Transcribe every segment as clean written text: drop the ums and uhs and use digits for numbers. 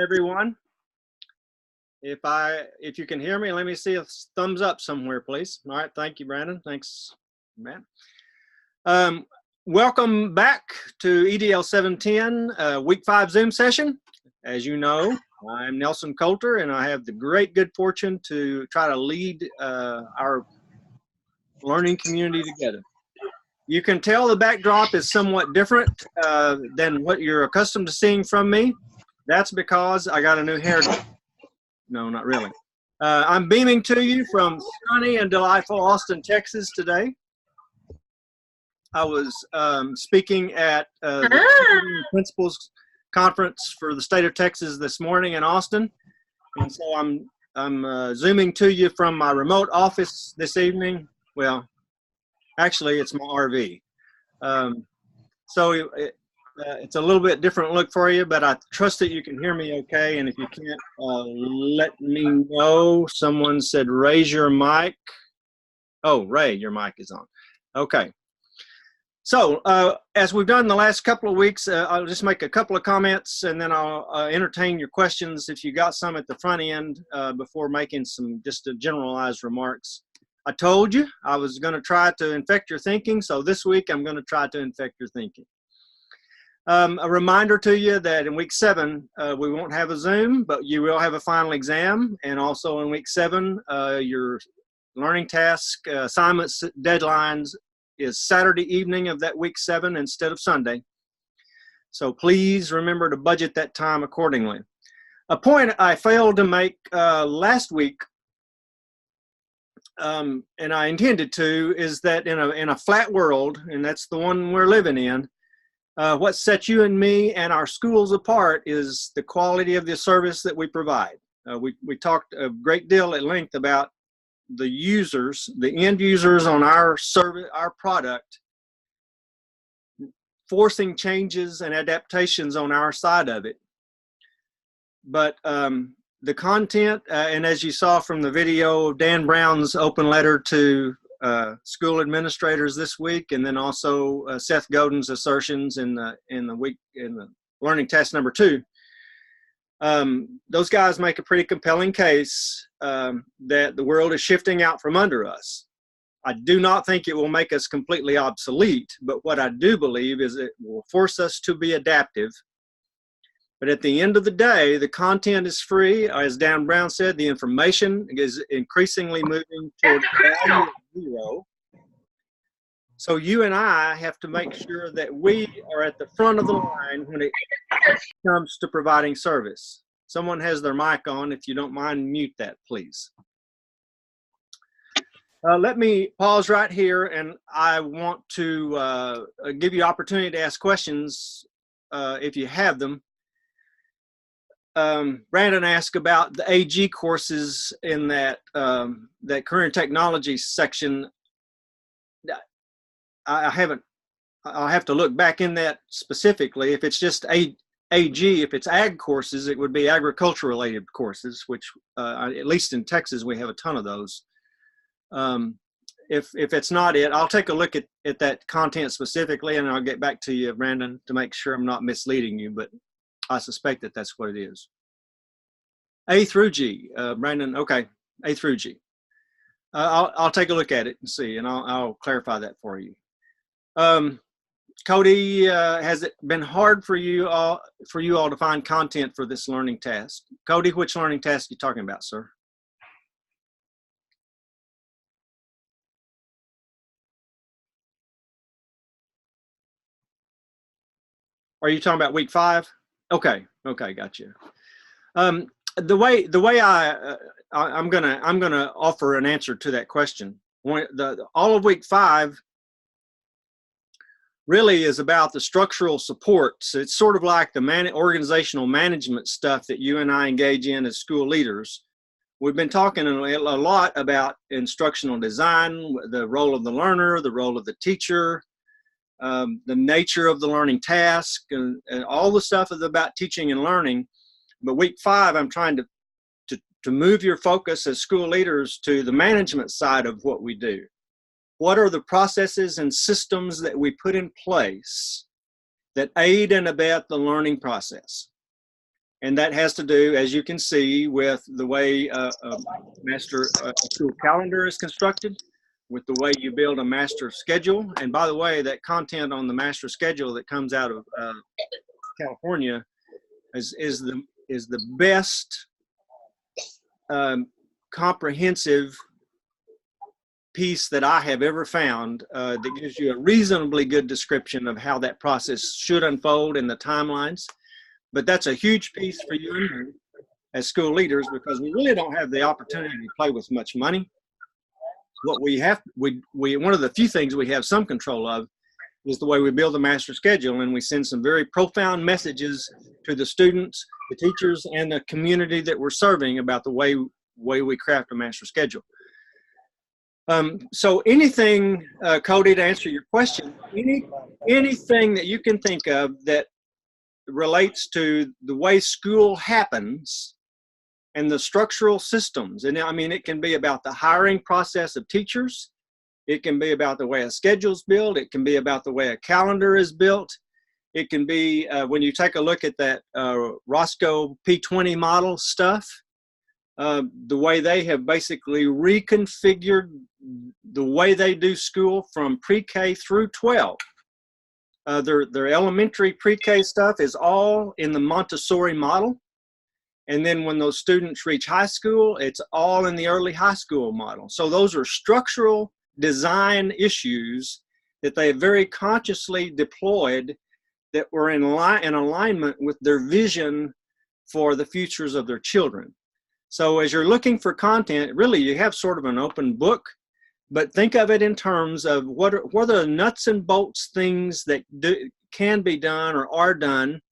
Everyone, if you can hear me, let me see a thumbs up somewhere, please. All right, thank you, Brandon. Thanks, Matt. Welcome back to EDL 710 Week 5 Zoom session. As you know, I'm Nelson Coulter, and I have the great good fortune to try to lead our learning community together. You can tell the backdrop is somewhat different than what you're accustomed to seeing from me. That's because I got a new hair. No, not really. I'm beaming to you from sunny and delightful Austin, Texas today. I was speaking at the Principals Conference for the state of Texas this morning in Austin. And so I'm zooming to you from my remote office this evening. Well, actually, it's my RV. It's a little bit different look for you, but I trust that you can hear me okay. And if you can't, let me know. Someone said, raise your mic. Oh, Ray, your mic is on. Okay. So as we've done the last couple of weeks, I'll just make a couple of comments and then I'll entertain your questions if you got some at the front end before making some just generalized remarks. I told you I was going to try to infect your thinking, so this week I'm going to try to infect your thinking. A reminder to you that in week 7, we won't have a Zoom, but you will have a final exam. And also in week 7, your learning task assignments deadlines is Saturday evening of that week 7 instead of Sunday. So please remember to budget that time accordingly. A point I failed to make last week, and I intended to, is that in a flat world, and that's the one we're living in, what sets you and me and our schools apart is the quality of the service that we provide. We talked a great deal at length about the users, the end users on our service, our product, forcing changes and adaptations on our side of it. But the content, and as you saw from the video of Dan Brown's open letter to school administrators this week, and then also Seth Godin's assertions in the learning test number 2. Those guys make a pretty compelling case that the world is shifting out from under us. I do not think it will make us completely obsolete, but what I do believe is it will force us to be adaptive. But at the end of the day, the content is free. As Dan Brown said, the information is increasingly moving toward value of 0. So you and I have to make sure that we are at the front of the line when it comes to providing service. Someone has their mic on. If you don't mind, mute that, please. Let me pause right here, and I want to give you opportunity to ask questions if you have them. Brandon asked about the AG courses in that career technology section. I'll have to look back in that specifically. If it's just AG, if it's ag courses, it would be agriculture related courses, which at least in Texas, we have a ton of those. If it's not it, I'll take a look at that content specifically, and I'll get back to you, Brandon, to make sure I'm not misleading you, but I suspect that that's what it is. A through G, Brandon, okay, A through G. I'll take a look at it and see, and I'll clarify that for you. Cody, has it been hard for you all to find content for this learning task? Cody, which learning task are you talking about, sir? Are you talking about week 5? Okay, gotcha. The way I'm gonna offer an answer to that question. All of week 5 really is about the structural supports. It's sort of like the organizational management stuff that you and I engage in as school leaders. We've been talking a lot about instructional design, the role of the learner, the role of the teacher, the nature of the learning task, and all the stuff is about teaching and learning. But week 5, I'm trying to move your focus as school leaders to the management side of what we do. What are the processes and systems that we put in place that aid and abet the learning process. And that has to do, as you can see, with the way a school calendar is constructed, with the way you build a master schedule. And by the way, that content on the master schedule that comes out of California is the best comprehensive piece that I have ever found that gives you a reasonably good description of how that process should unfold in the timelines. But that's a huge piece for you and me as school leaders, because we really don't have the opportunity to play with much money. What we have, one of the few things we have some control of is the way we build the master schedule, and we send some very profound messages to the students, the teachers, and the community that we're serving about the way we craft a master schedule. So anything, Cody, to answer your question, anything that you can think of that relates to the way school happens and the structural systems. And I mean, it can be about the hiring process of teachers. It can be about the way a schedule's built. It can be about the way a calendar is built. It can be when you take a look at that Roscoe P20 model stuff, the way they have basically reconfigured the way they do school from pre-K through 12. Their elementary pre-K stuff is all in the Montessori model. And then when those students reach high school, it's all in the early high school model. So those are structural design issues that they have very consciously deployed that were in alignment with their vision for the futures of their children. So as you're looking for content, really you have sort of an open book, but think of it in terms of what are the nuts and bolts things that can be done or are done.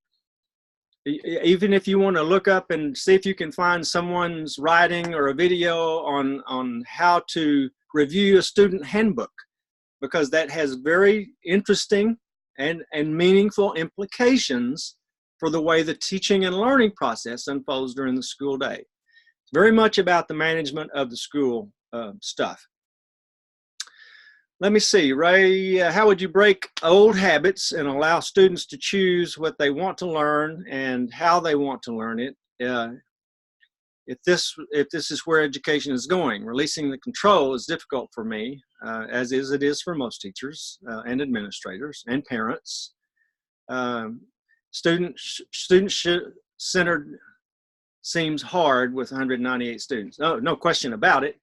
Even if you want to look up and see if you can find someone's writing or a video on how to review a student handbook, because that has very interesting and meaningful implications for the way the teaching and learning process unfolds during the school day. It's very much about the management of the school stuff. Let me see, Ray, how would you break old habits and allow students to choose what they want to learn and how they want to learn it? If this is where education is going, releasing the control is difficult for me, as it is for most teachers and administrators and parents. Student-centered seems hard with 198 students. No question about it.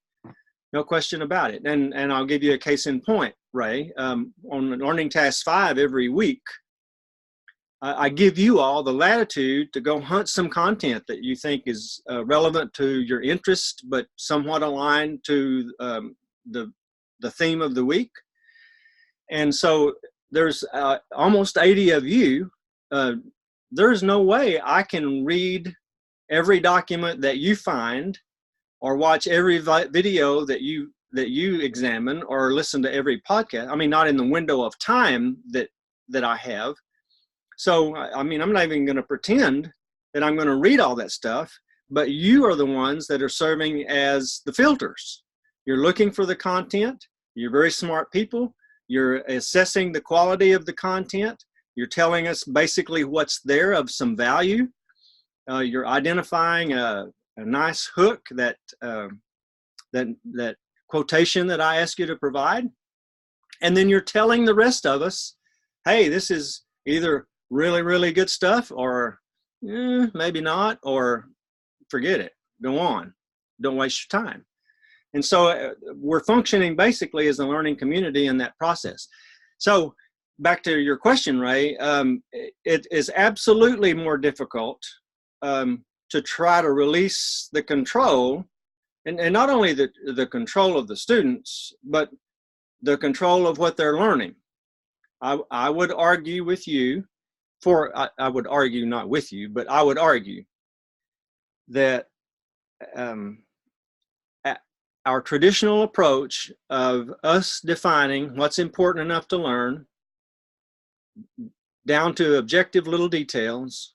No question about it. And I'll give you a case in point, Ray. On Learning Task 5 every week, I give you all the latitude to go hunt some content that you think is relevant to your interest, but somewhat aligned to the theme of the week. And so there's almost 80 of you. There's no way I can read every document that you find, or watch every video that you examine, or listen to every podcast. I mean, not in the window of time that I have. So, I mean, I'm not even going to pretend that I'm going to read all that stuff, but you are the ones that are serving as the filters. You're looking for the content. You're very smart people. You're assessing the quality of the content. You're telling us basically what's there of some value. You're identifying a nice hook, that quotation that I ask you to provide. And then you're telling the rest of us, hey, this is either really, really good stuff, or maybe not, or forget it, go on, don't waste your time. And so we're functioning basically as a learning community in that process. So back to your question, Ray, it is absolutely more difficult to try to release the control, and not only the control of the students, but the control of what they're learning. I would argue with you, I would argue not with you, but I would argue that our traditional approach of us defining what's important enough to learn down to objective little details,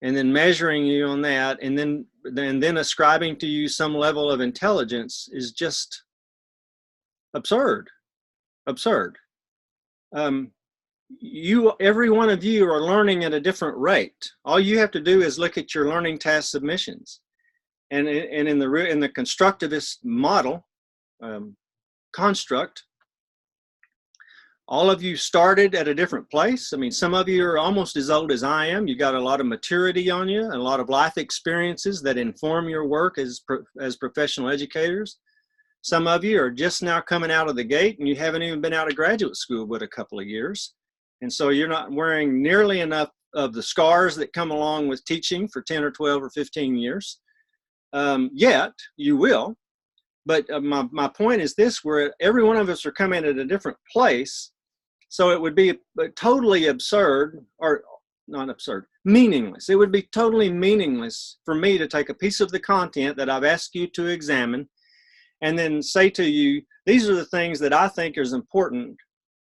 and then measuring you on that, and then ascribing to you some level of intelligence is just absurd. every one of you are learning at a different rate. All you have to do is look at your learning task submissions. And in the constructivist model, construct, all of you started at a different place. I mean, some of you are almost as old as I am. You got a lot of maturity on you, and a lot of life experiences that inform your work as professional educators. Some of you are just now coming out of the gate, and you haven't even been out of graduate school but a couple of years. And so you're not wearing nearly enough of the scars that come along with teaching for 10 or 12 or 15 years. Yet, you will. But my point is this, where every one of us are coming at a different place. So it would be totally absurd, or not absurd, meaningless. It would be totally meaningless for me to take a piece of the content that I've asked you to examine and then say to you, these are the things that I think is important,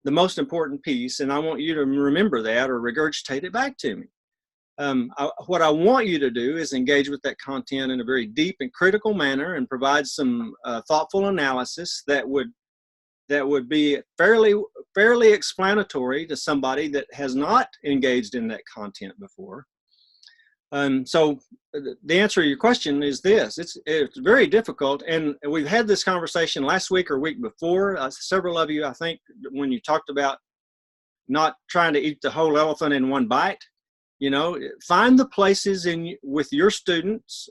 the most important piece, and I want you to remember that or regurgitate it back to me. What I want you to do is engage with that content in a very deep and critical manner and provide some thoughtful analysis that would be fairly explanatory to somebody that has not engaged in that content before. So the answer to your question is this: it's very difficult, and we've had this conversation last week or week before. Several of you, I think, when you talked about not trying to eat the whole elephant in one bite. You know, find the places with your students,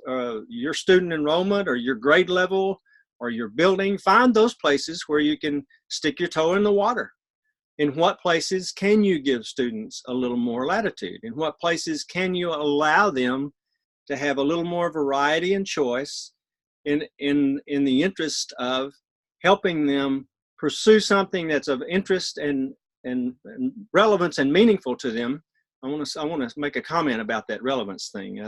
your student enrollment or your grade level or your building. Find those places where you can stick your toe in the water. In what places can you give students a little more latitude? In what places can you allow them to have a little more variety and choice in the interest of helping them pursue something that's of interest and relevance and meaningful to them? I want to make a comment about that relevance thing.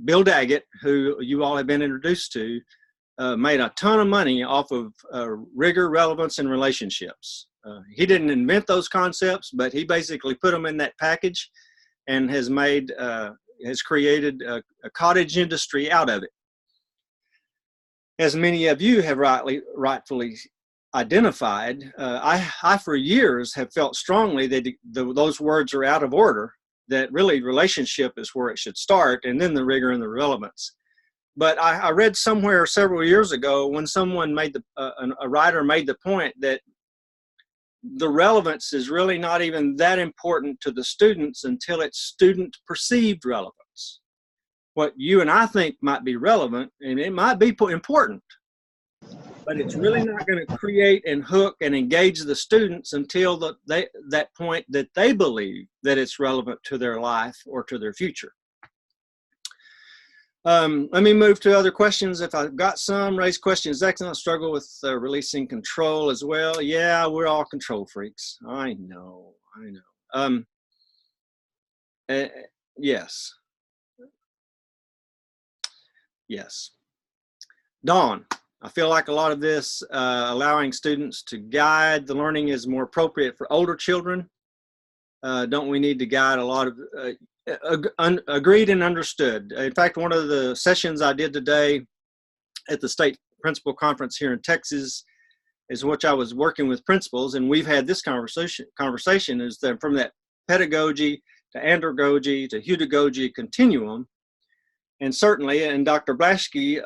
Bill Daggett, who you all have been introduced to, made a ton of money off of rigor, relevance, and relationships. He didn't invent those concepts, but he basically put them in that package and has created a cottage industry out of it. As many of you have rightfully identified, I for years have felt strongly that those words are out of order, that really relationship is where it should start, and then the rigor and the relevance. But I read somewhere several years ago when someone a writer made the point that the relevance is really not even that important to the students until it's student perceived relevance. What you and I think might be relevant, and it might be important, but it's really not going to create and hook and engage the students until that point that they believe that it's relevant to their life or to their future. Let me move to other questions. If I've got some, raise questions. Excellent. Struggle with releasing control as well. Yeah, we're all control freaks. I know. Yes. Dawn. I feel like a lot of this allowing students to guide the learning is more appropriate for older children. Don't we need to guide a lot of, agreed and understood. In fact, one of the sessions I did today at the state principal conference here in Texas is which I was working with principals, and we've had this conversation is that from that pedagogy to andragogy to hudagogy continuum. And certainly, and Dr. Blaschke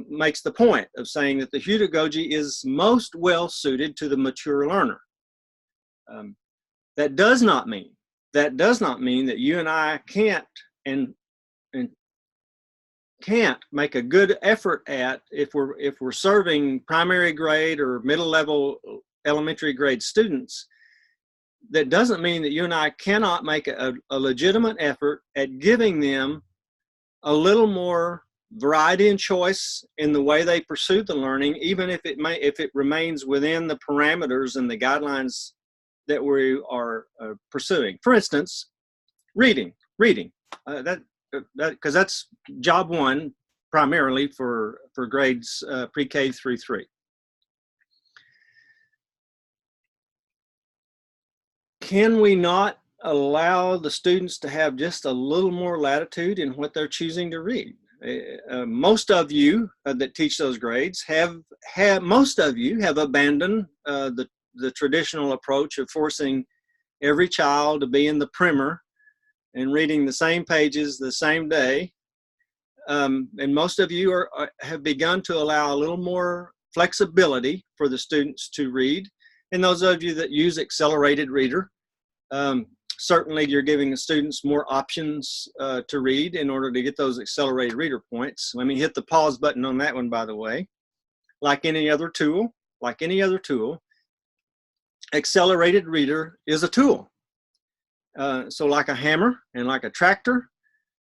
makes the point of saying that the hudagogy is most well suited to the mature learner. That does not mean that you and I can't make a good effort at if we're serving primary grade or middle level elementary grade students. That doesn't mean that you and I cannot make a legitimate effort at giving them a little more variety and choice in the way they pursue the learning, even if it remains within the parameters and the guidelines that we are pursuing. For instance, reading. Because that's job one primarily for grades pre-K through 3. Can we not allow the students to have just a little more latitude in what they're choosing to read? Most of you that teach those grades most of you have abandoned the the traditional approach of forcing every child to be in the primer and reading the same pages the same day. And most of you have begun to allow a little more flexibility for the students to read. And those of you that use Accelerated Reader, certainly you're giving the students more options to read in order to get those Accelerated Reader points. Let me hit the pause button on that one, by the way. Like any other tool, Accelerated Reader is a tool. So like a hammer and like a tractor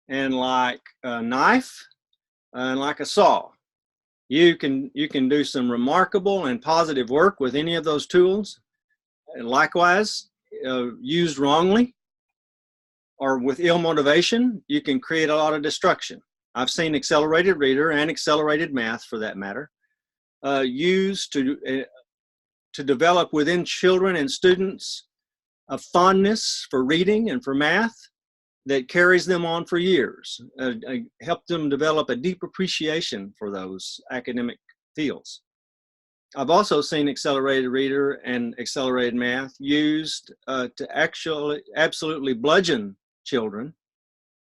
and like a knife and like a saw, you can do some remarkable and positive work with any of those tools. And likewise, used wrongly or with ill motivation, you can create a lot of destruction. I've seen Accelerated Reader and Accelerated Math, for that matter, used to develop within children and students a fondness for reading and for math that carries them on for years, help them develop a deep appreciation for those academic fields. I've also seen Accelerated Reader and Accelerated Math used to actually absolutely bludgeon children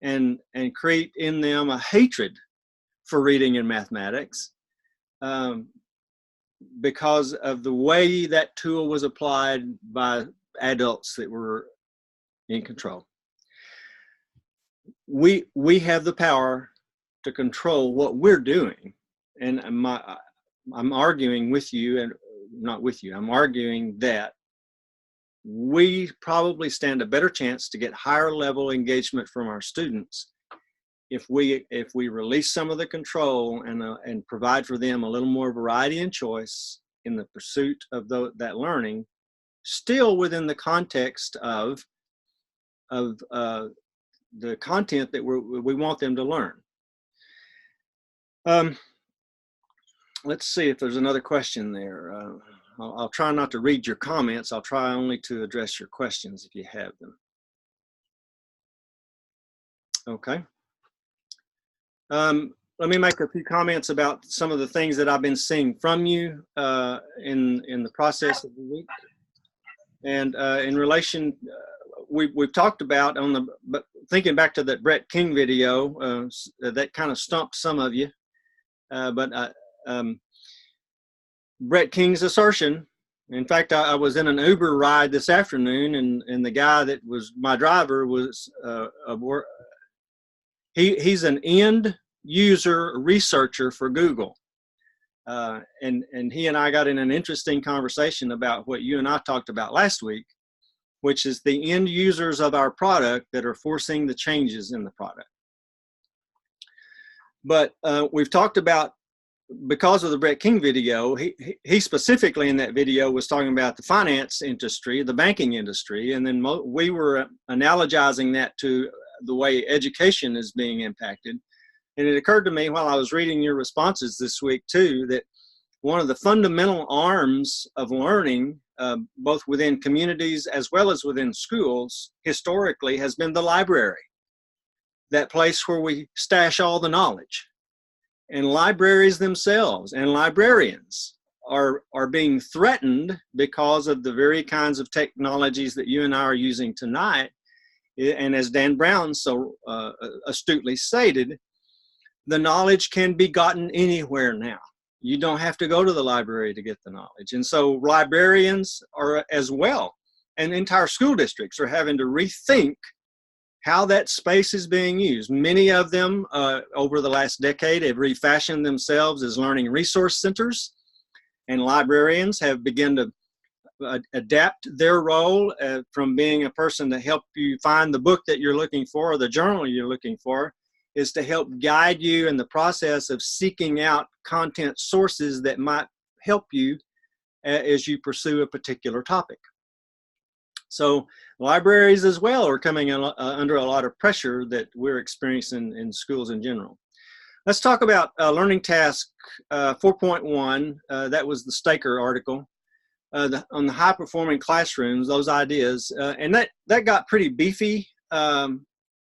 and create in them a hatred for reading and mathematics because of the way that tool was applied by adults that were in control. We have the power to control what we're doing, and I'm arguing with you, and not with you, I'm arguing that we probably stand a better chance to get higher level engagement from our students if we release some of the control and provide for them a little more variety and choice in the pursuit of that learning, still within the context of the content that we want them to learn. Let's see if there's another question there. I'll try not to read your comments. I'll try only to address your questions if you have them. Okay. Let me make a few comments about some of the things that I've been seeing from you in the process of the week. And in relation, we've talked about but thinking back to that Brett King video, that kind of stumped some of you. Brett King's assertion, in fact, I was in an Uber ride this afternoon, and the guy that was my driver was, he's an end user researcher for Google. And he and I got in an interesting conversation about what you and I talked about last week, which is the end users of our product that are forcing the changes in the product. But we've talked about, because of the Brett King video, he specifically in that video was talking about the finance industry, the banking industry, and then we were analogizing that to the way education is being impacted. And it occurred to me while I was reading your responses this week too, that one of the fundamental arms of learning, both within communities as well as within schools, historically has been the library, that place where we stash all the knowledge. And libraries themselves and librarians are being threatened because of the very kinds of technologies that you and I are using tonight. And as Dan Brown so astutely stated, the knowledge can be gotten anywhere now. You don't have to go to the library to get the knowledge. And so librarians are as well, and entire school districts are having to rethink how that space is being used. Many of them over the last decade have refashioned themselves as learning resource centers, and librarians have begun to adapt their role from being a person to help you find the book that you're looking for or the journal you're looking for, is to help guide you in the process of seeking out content sources that might help you as you pursue a particular topic. So libraries as well are coming under a lot of pressure that we're experiencing in schools in general. Let's talk about Learning Task 4.1. That was the Staker article on the high-performing classrooms, those ideas. And that got pretty beefy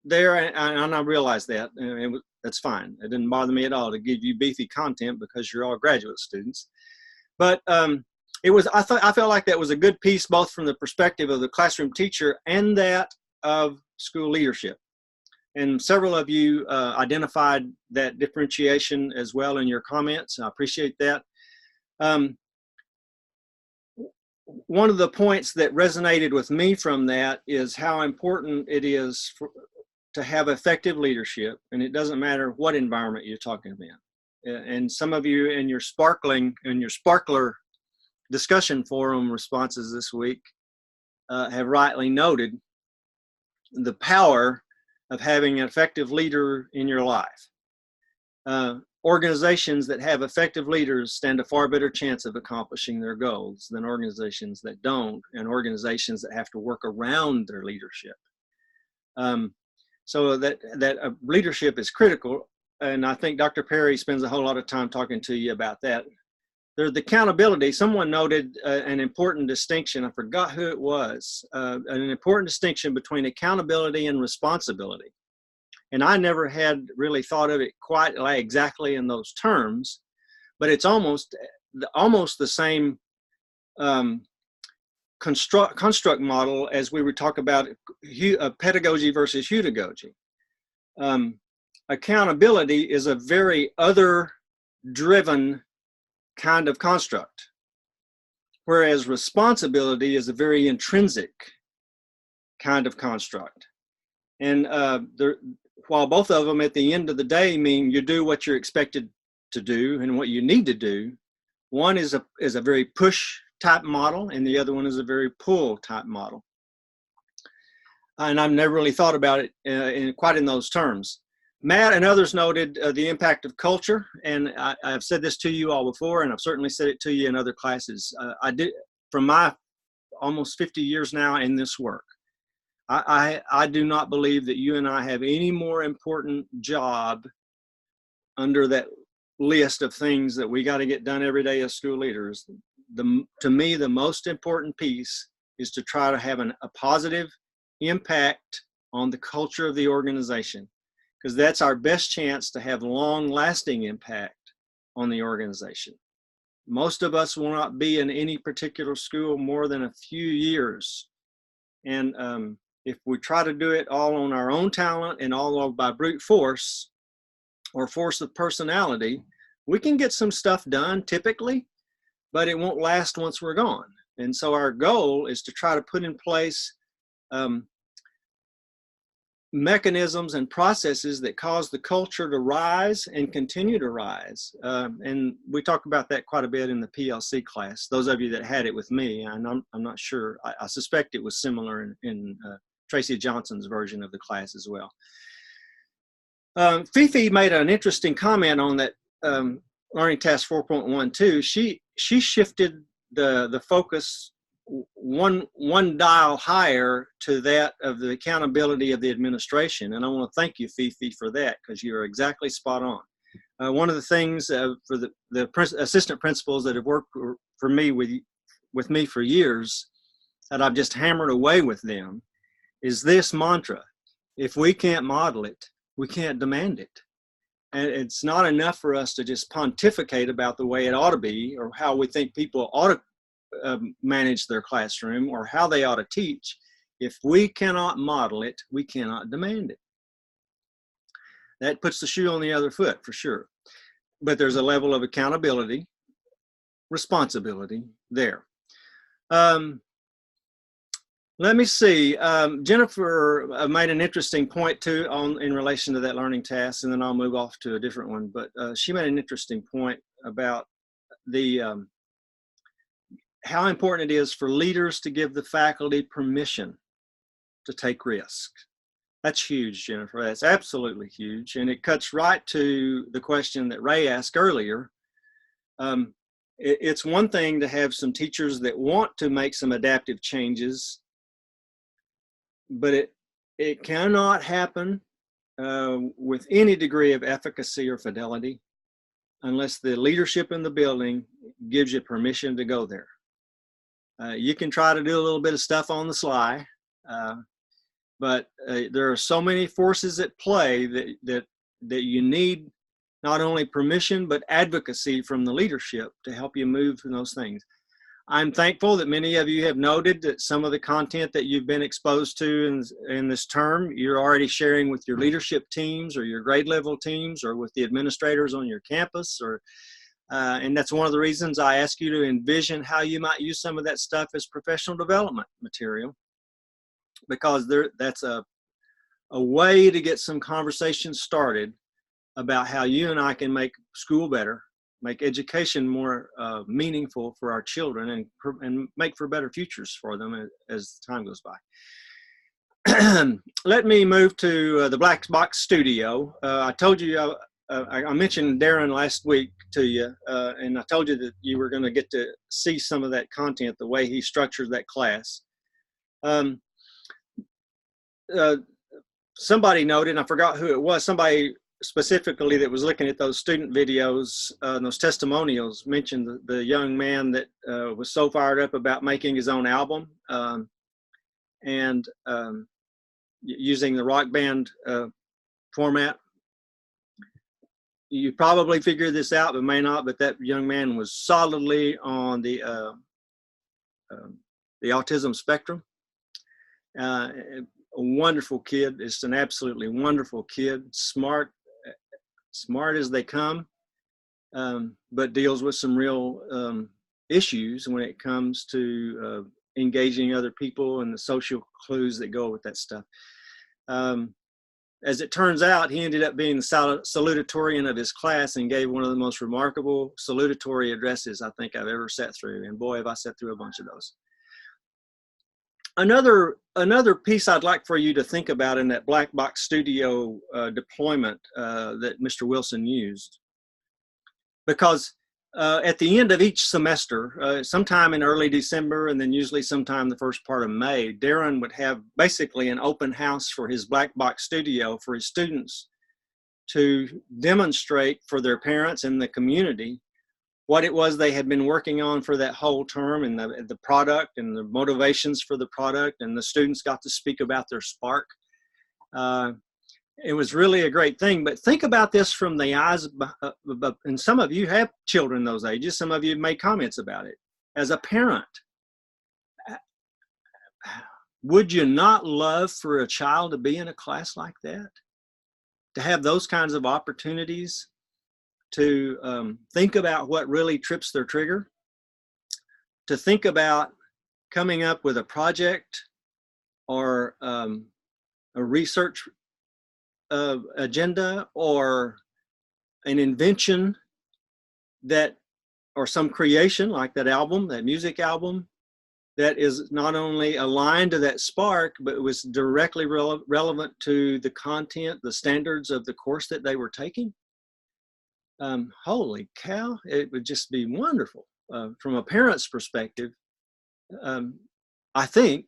there, and I realized that. That's fine. It didn't bother me at all to give you beefy content because you're all graduate students. But I felt like that was a good piece, both from the perspective of the classroom teacher and that of school leadership. And several of you identified that differentiation as well in your comments. I appreciate that. One of the points that resonated with me from that is how important it is to have effective leadership, and it doesn't matter what environment you're talking about. And some of you in your Sparkler discussion forum responses this week have rightly noted the power of having an effective leader in your life. Organizations that have effective leaders stand a far better chance of accomplishing their goals than organizations that don't, and organizations that have to work around their leadership. So that leadership is critical, and I think Dr. Perry spends a whole lot of time talking to you about that. There's the accountability. Someone noted an important distinction. I forgot who it was. An important distinction between accountability and responsibility. And I never had really thought of it quite like exactly in those terms, but it's almost the same construct model as we would talk about pedagogy versus heutagogy. Accountability is a very other-driven kind of construct, whereas responsibility is a very intrinsic kind of construct. And while both of them at the end of the day mean you do what you're expected to do and what you need to do, one is a very push type model and the other one is a very pull type model. And I've never really thought about it quite in those terms. Matt and others noted the impact of culture, and I've said this to you all before, and I've certainly said it to you in other classes. I did, from my almost 50 years now in this work, I do not believe that you and I have any more important job under that list of things that we got to get done every day as school leaders. To me, the most important piece is to try to have a positive impact on the culture of the organization, because that's our best chance to have long-lasting impact on the organization. Most of us will not be in any particular school more than a few years. And if we try to do it all on our own talent and all by brute force or force of personality, we can get some stuff done typically, but it won't last once we're gone. And so our goal is to try to put in place mechanisms and processes that cause the culture to rise and continue to rise. And we talk about that quite a bit in the PLC class. Those of you that had it with me, and I'm not sure, I suspect it was similar in Tracy Johnson's version of the class as well. Fifi made an interesting comment on that Learning Task 4.12. She shifted the focus one dial higher to that of the accountability of the administration. And I want to thank you, Fifi, for that, because you're exactly spot on. One of the things for the assistant principals that have worked for me with me for years, that I've just hammered away with them, is this mantra: if we can't model it, we can't demand it. And it's not enough for us to just pontificate about the way it ought to be or how we think people ought to manage their classroom or how they ought to teach. If we cannot model it, we cannot demand it. That puts the shoe on the other foot for sure. But there's a level of accountability, responsibility there. Let me see. Jennifer made an interesting point too in relation to that learning task, and then I'll move off to a different one. But she made an interesting point about the how important it is for leaders to give the faculty permission to take risks. That's huge, Jennifer. That's absolutely huge. And it cuts right to the question that Ray asked earlier. It's one thing to have some teachers that want to make some adaptive changes, but it cannot happen with any degree of efficacy or fidelity unless the leadership in the building gives you permission to go there. You can try to do a little bit of stuff on the sly, but there are so many forces at play that you need not only permission but advocacy from the leadership to help you move in those things. I'm thankful that many of you have noted that some of the content that you've been exposed to in this term, you're already sharing with your leadership teams or your grade level teams or with the administrators on your campus. And that's one of the reasons I ask you to envision how you might use some of that stuff as professional development material, because that's a way to get some conversations started about how you and I can make school better, make education more meaningful for our children, and make for better futures for them as time goes by. Let me move to the Black Box Studio. I told you, I mentioned Darren last week to you, and I told you that you were going to get to see some of that content, the way he structures that class. Somebody noted, and I forgot who it was, somebody specifically that was looking at those student videos, those testimonials, mentioned the young man that was so fired up about making his own album and using the Rock Band format. You probably figured this out, but may not, but that young man was solidly on the autism spectrum. A wonderful kid, just an absolutely wonderful kid, smart as they come, but deals with some real issues when it comes to engaging other people and the social clues that go with that stuff. As it turns out, he ended up being the salutatorian of his class and gave one of the most remarkable salutatory addresses I think I've ever sat through. And boy, have I sat through a bunch of those. Another piece I'd like for you to think about in that Black Box Studio deployment that Mr. Wilson used, because at the end of each semester, sometime in early December and then usually sometime the first part of May, Darren would have basically an open house for his Black Box Studio for his students to demonstrate for their parents and the community what it was they had been working on for that whole term, and the product and the motivations for the product, and the students got to speak about their spark. It was really a great thing, but think about this from the eyes of, and some of you have children those ages, some of you made comments about it. As a parent, would you not love for a child to be in a class like that? To have those kinds of opportunities to think about what really trips their trigger, to think about coming up with a project or a research agenda or an invention that, or some creation like that album, that music album, that is not only aligned to that spark, but it was directly relevant to the content, the standards of the course that they were taking. Holy cow, it would just be wonderful. From a parent's perspective, I think,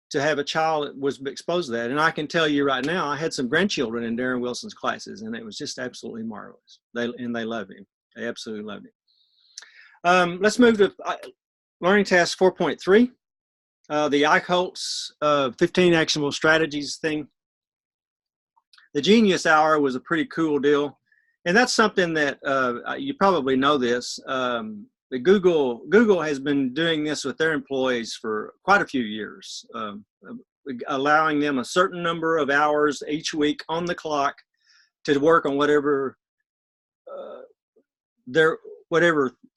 to have a child that was exposed to that. And I can tell you right now, I had some grandchildren in Darren Wilson's classes, and it was just absolutely marvelous. They love him. They absolutely love him. Let's move to Learning Task 4.3, the Eichholz 15 Actionable Strategies thing. The Genius Hour was a pretty cool deal. And that's something that you probably know this. Google has been doing this with their employees for quite a few years, allowing them a certain number of hours each week on the clock to work on whatever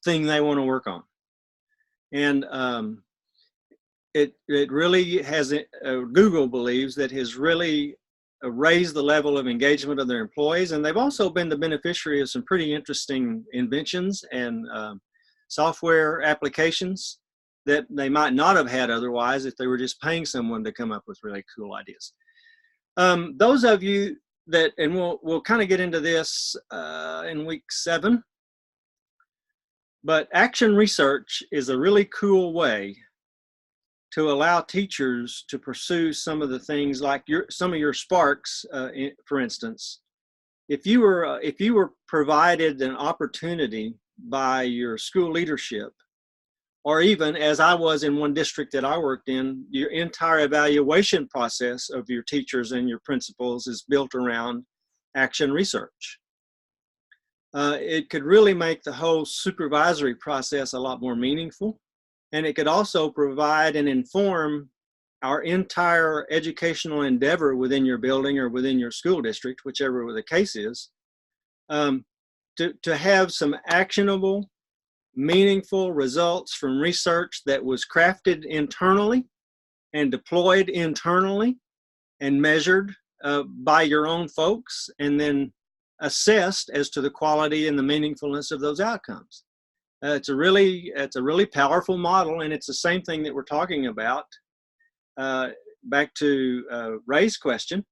thing they want to work on. And it really has, Google believes that has really raise the level of engagement of their employees, and they've also been the beneficiary of some pretty interesting inventions and software applications that they might not have had otherwise if they were just paying someone to come up with really cool ideas. Those of you that, and we'll kind of get into this in week 7, but action research is a really cool way to allow teachers to pursue some of the things like some of your sparks. For instance, if you were provided an opportunity by your school leadership, or even as I was in one district that I worked in, your entire evaluation process of your teachers and your principals is built around action research. it could really make the whole supervisory process a lot more meaningful. And it could also provide and inform our entire educational endeavor within your building or within your school district, whichever the case is, to have some actionable, meaningful results from research that was crafted internally and deployed internally and measured by your own folks, and then assessed as to the quality and the meaningfulness of those outcomes. It's a really powerful model, and it's the same thing that we're talking about. Back to Ray's question,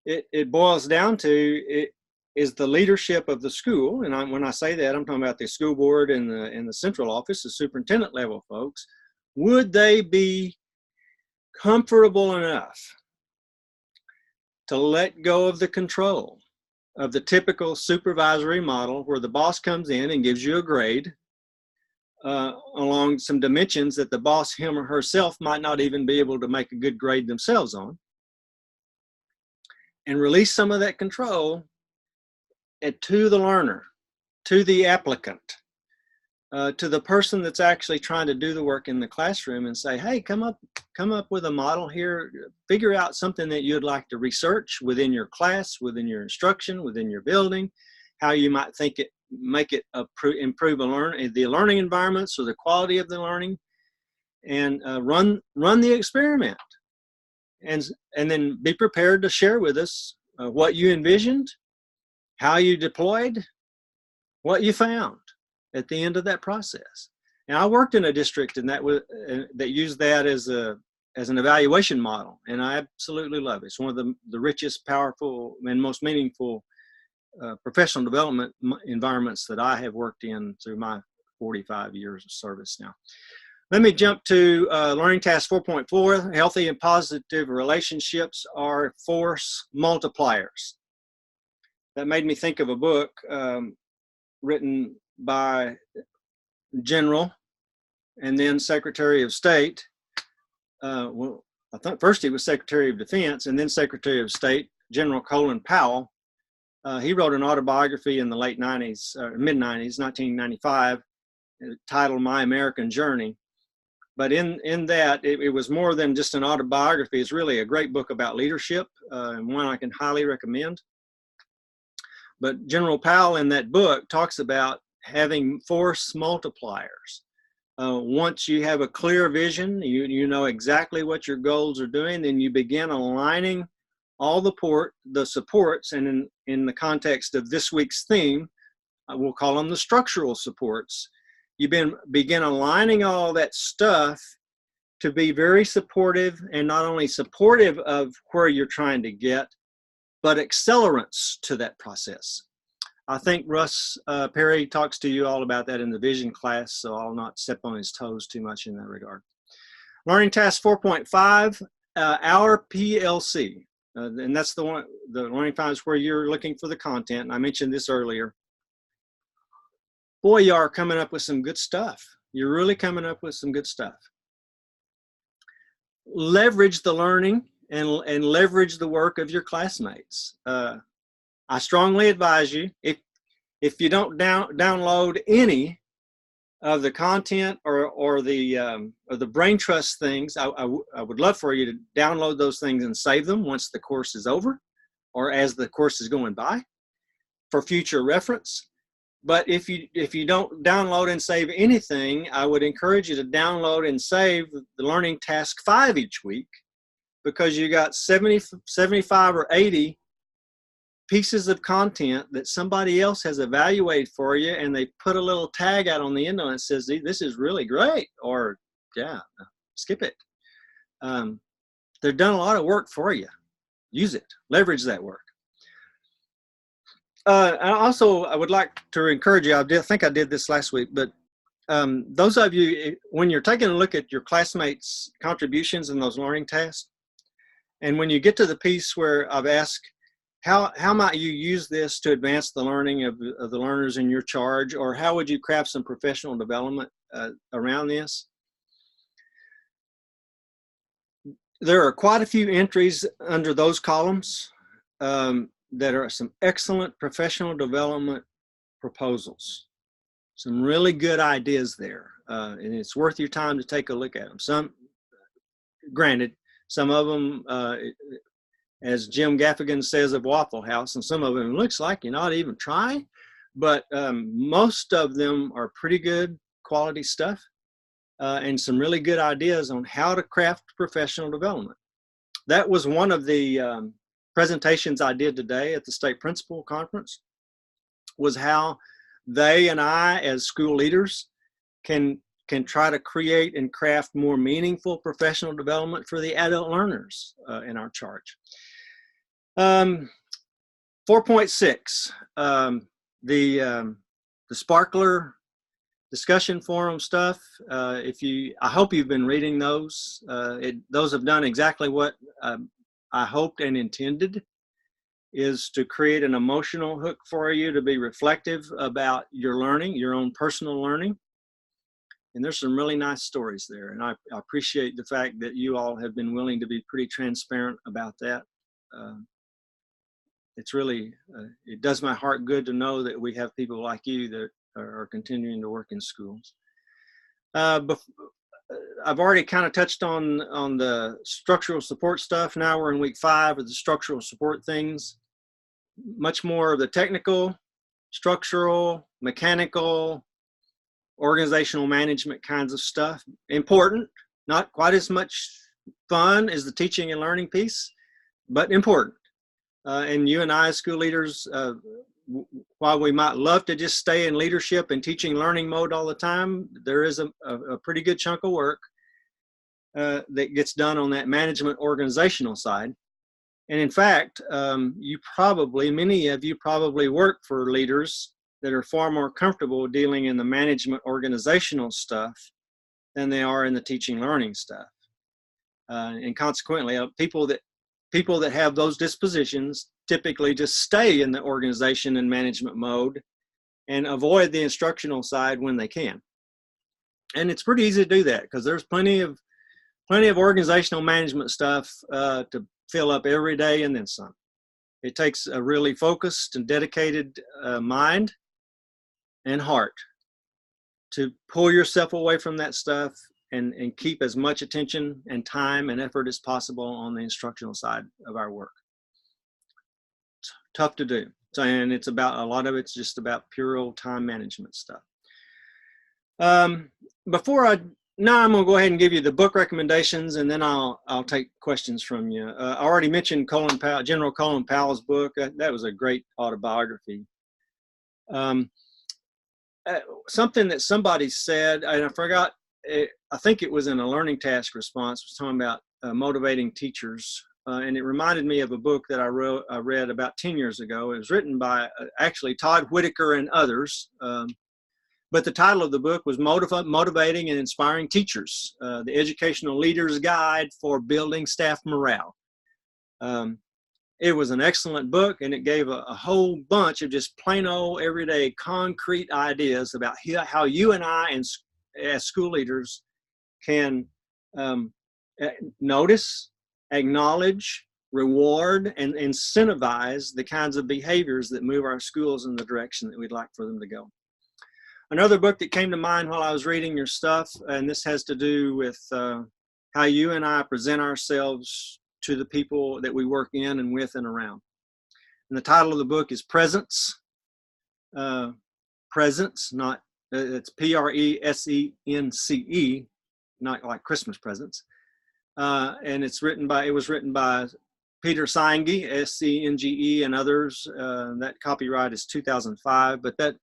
it boils down to it is the leadership of the school, and when I say that, I'm talking about the school board and the central office, the superintendent level folks. Would they be comfortable enough to let go of the control of the typical supervisory model where the boss comes in and gives you a grade along some dimensions that the boss, him or herself, might not even be able to make a good grade themselves on, and release some of that control to the learner, to the applicant, to the person that's actually trying to do the work in the classroom, and say, hey, come up with a model here, figure out something that you'd like to research within your class, within your instruction, within your building, how you might make it improve the learning environments or the quality of the learning, and run the experiment, and then be prepared to share with us what you envisioned, how you deployed, what you found at the end of that process. And I worked in a district that used that as an evaluation model, and I absolutely love it. It's one of the richest, powerful, and most meaningful professional development environments that I have worked in through my 45 years of service now. Let me jump to Learning Task 4.4. Healthy and positive relationships are force multipliers. That made me think of a book written by General and then Secretary of State. Well, I think first he was Secretary of Defense and then Secretary of State, General Colin Powell. He wrote an autobiography in the late 90s, mid-90s, 1995, titled My American Journey. But in that, it was more than just an autobiography. It's really a great book about leadership, and one I can highly recommend. But General Powell in that book talks about having force multipliers. Once you have a clear vision, you know exactly what your goals are doing, then you begin aligning all the supports, and in the context of this week's theme, we'll call them the structural supports. You begin aligning all that stuff to be very supportive, and not only supportive of where you're trying to get, but accelerants to that process. I think Russ Perry talks to you all about that in the vision class, so I'll not step on his toes too much in that regard. Learning Task 4.5, our PLC. And that's the learning files where you're looking for the content. And I mentioned this earlier. Boy, you are coming up with some good stuff. You're really coming up with some good stuff. Leverage the learning and leverage the work of your classmates. I strongly advise you, if you don't download any of the content or the brain trust things, I would love for you to download those things and save them once the course is over or as the course is going by for future reference. But if you don't download and save anything, I would encourage you to download and save the Learning Task 5 each week, because you got 70, 75 or 80 pieces of content that somebody else has evaluated for you, and they put a little tag out on the end of it that says, this is really great, or yeah, skip it. They've done a lot of work for you. Use it, leverage that work. I would like to encourage you, I think I did this last week, but those of you, when you're taking a look at your classmates' contributions in those learning tasks, and when you get to the piece where I've asked, how might you use this to advance the learning of the learners in your charge, or how would you craft some professional development around this? There are quite a few entries under those columns that are some excellent professional development proposals. Some really good ideas there, and it's worth your time to take a look at them. Some, granted, some of them, as Jim Gaffigan says of Waffle House, and some of them looks like you're not even trying, but most of them are pretty good quality stuff, and some really good ideas on how to craft professional development. That was one of the presentations I did today at the state principal conference, was how they and I as school leaders can try to create and craft more meaningful professional development for the adult learners in our charge. 4.6, the Sparkler discussion forum stuff. I hope you've been reading those. Those have done exactly what I hoped and intended, is to create an emotional hook for you to be reflective about your learning, your own personal learning. And there's some really nice stories there. And I appreciate the fact that you all have been willing to be pretty transparent about that. It's really, it does my heart good to know that we have people like you that are continuing to work in schools. I've already kind of touched on the structural support stuff. Now we're in week 5 of the structural support things. Much more of the technical, structural, mechanical, organizational management kinds of stuff. Important, not quite as much fun as the teaching and learning piece, but important. And you and I as school leaders, while we might love to just stay in leadership and teaching learning mode all the time, there is a pretty good chunk of work that gets done on that management organizational side. And in fact, many of you probably work for leaders that are far more comfortable dealing in the management organizational stuff than they are in the teaching learning stuff. And consequently, people that have those dispositions typically just stay in the organization and management mode and avoid the instructional side when they can. And it's pretty easy to do that because there's plenty of organizational management stuff to fill up every day and then some. It takes a really focused and dedicated mind and heart to pull yourself away from that stuff and keep as much attention and time and effort as possible on the instructional side of our work. It's tough to do. And it's about, a lot of it's just about pure old time management stuff. Now I'm going to go ahead and give you the book recommendations, and then I'll take questions from you. I already mentioned General Colin Powell's book. That was a great autobiography. Something that somebody said, and I forgot, I think it was in a learning task response, was talking about motivating teachers. And it reminded me of a book that I read about 10 years ago. It was written by actually Todd Whitaker and others. But the title of the book was Motivating and Inspiring Teachers, the Educational Leader's Guide for Building Staff Morale. It was an excellent book, and it gave a whole bunch of just plain old everyday concrete ideas about how you and I as school leaders can notice, acknowledge, reward, and incentivize the kinds of behaviors that move our schools in the direction that we'd like for them to go. Another book that came to mind while I was reading your stuff, and this has to do with how you and I present ourselves to the people that we work in and with and around. And the title of the book is Presence. Presence, not, it's P-R-E-S-E-N-C-E, not like Christmas presents. And it was written by Peter Senge, S-C-N-G-E, and others. That copyright is 2005, but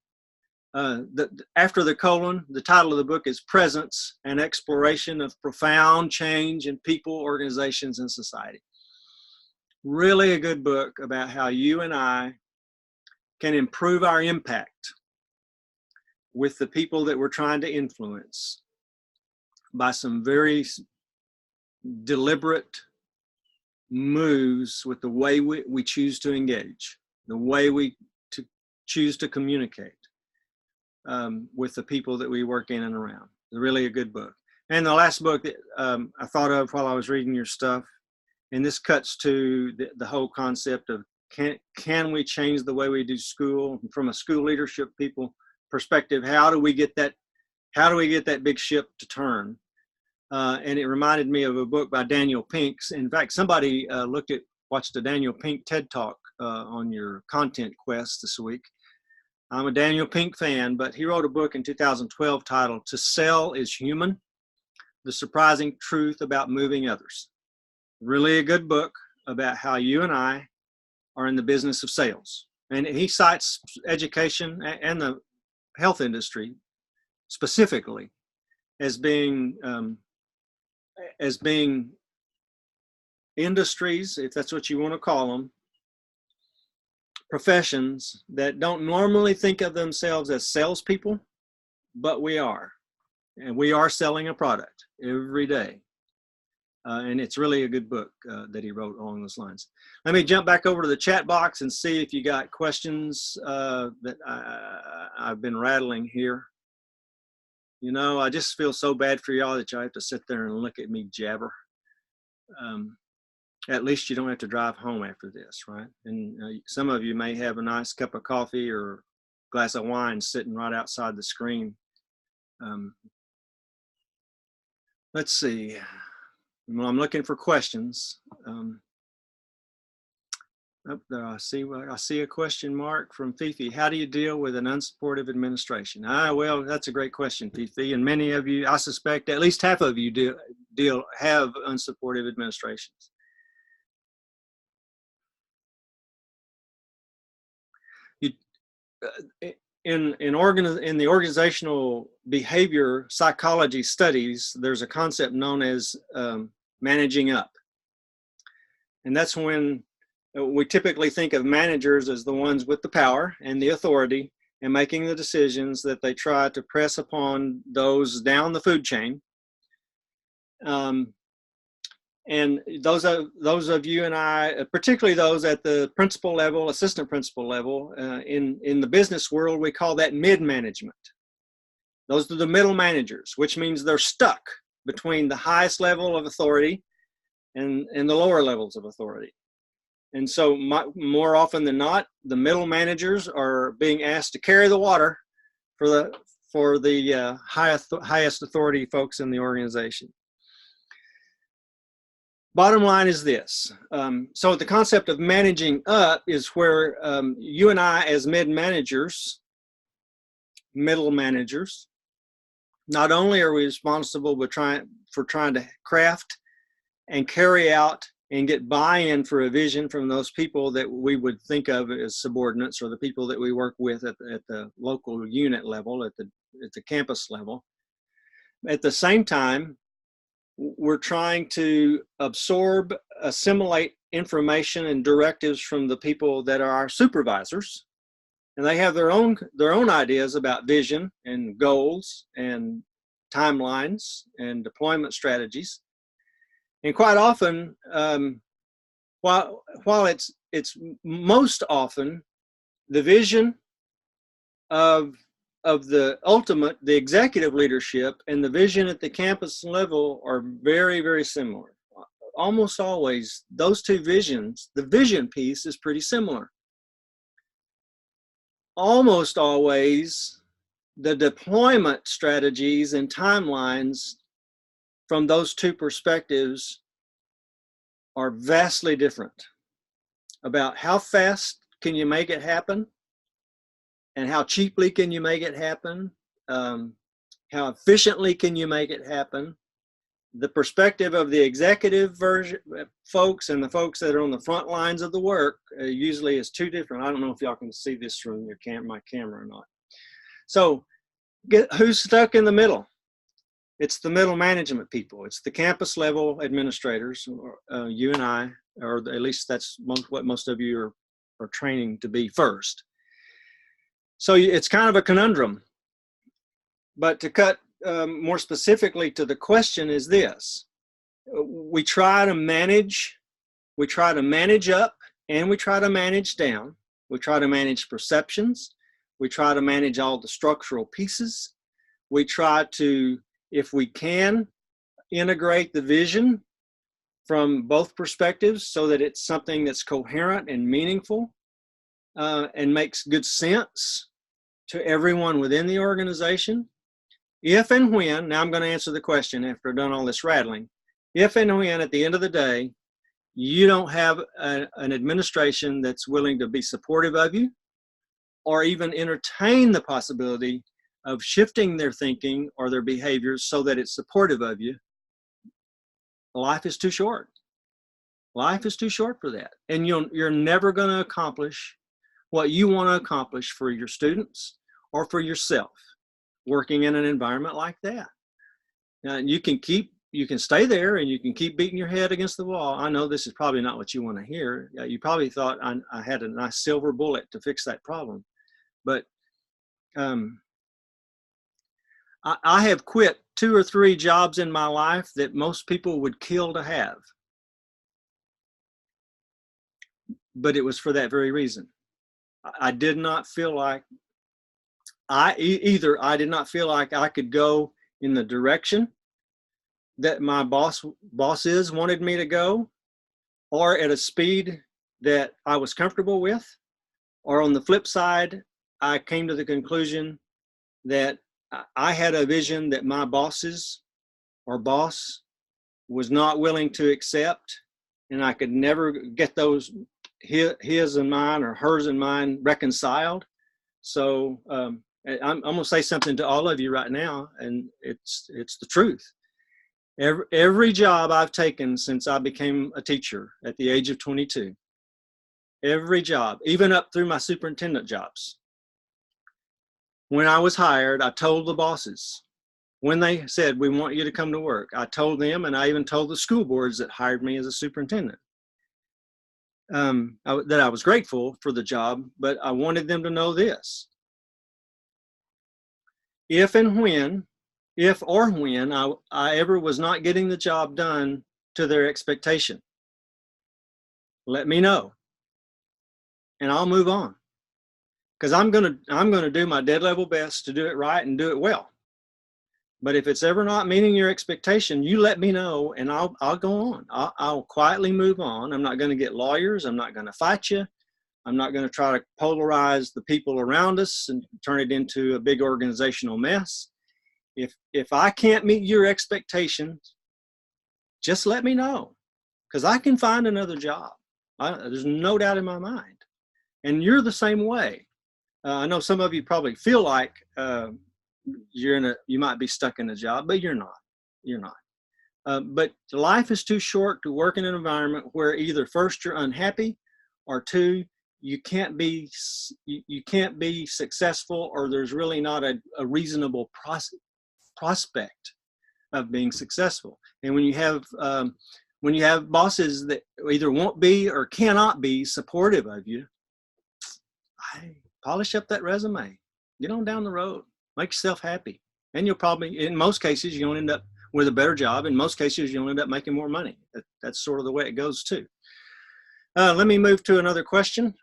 after the colon, the title of the book is Presence, an Exploration of Profound Change in People, Organizations, and Society. Really a good book about how you and I can improve our impact with the people that we're trying to influence by some very deliberate moves with the way we choose to engage, the way we choose to communicate. With the people that we work in and around. It's really a good book. And the last book that I thought of while I was reading your stuff, and this cuts to the whole concept of can we change the way we do school from a school leadership people perspective? How do we get that big ship to turn? And it reminded me of a book by Daniel Pink. In fact, somebody watched a Daniel Pink TED Talk on your content quest this week. I'm a Daniel Pink fan, but he wrote a book in 2012 titled "To Sell is Human: The Surprising Truth About Moving Others." Really a good book about how you and I are in the business of sales. And he cites education and the health industry specifically as being industries, if that's what you want to call them, professions that don't normally think of themselves as salespeople, but we are. And we are selling a product every day. And it's really a good book that he wrote along those lines. Let me jump back over to the chat box and see if you got questions that I've been rattling here. You know, I just feel so bad for y'all that y'all have to sit there and look at me jabber. At least you don't have to drive home after this, right? And some of you may have a nice cup of coffee or glass of wine sitting right outside the screen. Let's see. Well, I'm looking for questions. Up there, I see a question mark from Fifi. How do you deal with an unsupportive administration? Well, that's a great question, Fifi. And many of you, I suspect, at least half of you have unsupportive administrations. In the organizational behavior psychology studies, there's a concept known as managing up. And that's when we typically think of managers as the ones with the power and the authority and making the decisions that they try to press upon those down the food chain. And those of you and I, particularly those at the principal level, assistant principal level, in the business world, we call that mid-management. Those are the middle managers, which means they're stuck between the highest level of authority and the lower levels of authority. And so more often than not, the middle managers are being asked to carry the water for the highest authority folks in the organization. Bottom line is this. So the concept of managing up is where you and I as middle managers, not only are we responsible for trying to craft and carry out and get buy-in for a vision from those people that we would think of as subordinates, or the people that we work with at the local unit level, at the campus level. At the same time, we're trying to absorb, assimilate information and directives from the people that are our supervisors, and they have their own ideas about vision and goals and timelines and deployment strategies. And quite often, while it's most often the vision of the executive leadership and the vision at the campus level are very, very similar. Almost always, those two visions, the vision piece is pretty similar. Almost always, the deployment strategies and timelines from those two perspectives are vastly different about how fast can you make it happen and how cheaply can you make it happen, how efficiently can you make it happen. The perspective of the executive folks and the folks that are on the front lines of the work usually is two different. I don't know if y'all can see this from my camera or not. So who's stuck in the middle? It's the middle management people. It's the campus level administrators, you and I, or at least that's what most of you are training to be first. So it's kind of a conundrum. But to cut more specifically to the question is this. We try to manage up and we try to manage down. We try to manage perceptions. We try to manage all the structural pieces. We try to, if we can, integrate the vision from both perspectives so that it's something that's coherent and meaningful and makes good sense to everyone within the organization. If and when, now I'm going to answer the question after I've done all this rattling, if and when at the end of the day, you don't have an administration that's willing to be supportive of you or even entertain the possibility of shifting their thinking or their behaviors so that it's supportive of you, life is too short. Life is too short for that. And you're never going to accomplish what you want to accomplish for your students or for yourself working in an environment like that. Now, you can stay there and you can keep beating your head against the wall. I know this is probably not what you want to hear. You probably thought I had a nice silver bullet to fix that problem. But I have quit 2 or 3 jobs in my life that most people would kill to have. But it was for that very reason. I did not feel like I did not feel like I could go in the direction that my bosses wanted me to go, or at a speed that I was comfortable with, or on the flip side, I came to the conclusion that I had a vision that my bosses or boss was not willing to accept, and I could never get those his and mine or hers and mine reconciled. So I'm going to say something to all of you right now, and it's the truth. Every job I've taken since I became a teacher at the age of 22, every job, even up through my superintendent jobs, when I was hired, I told the bosses, when they said, we want you to come to work, I told them, and I even told the school boards that hired me as a superintendent, that I was grateful for the job, but I wanted them to know this. If or when I ever was not getting the job done to their expectation, let me know, and I'll move on. Because I'm gonna do my dead level best to do it right and do it well. But if it's ever not meeting your expectation, you let me know, and I'll go on. I'll quietly move on. I'm not going to get lawyers. I'm not going to fight you. I'm not going to try to polarize the people around us and turn it into a big organizational mess. If I can't meet your expectations, just let me know, because I can find another job. There's no doubt in my mind. And you're the same way. I know some of you probably feel like you might be stuck in a job, but you're not. You're not. But life is too short to work in an environment where either first you're unhappy, or two, you can't be successful, or there's really not a reasonable prospect of being successful. And when you have bosses that either won't be or cannot be supportive of you, polish up that resume, get on down the road, make yourself happy, and you'll probably, in most cases, you'll end up with a better job. In most cases, you'll end up making more money. That's sort of the way it goes too. Let me move to another question.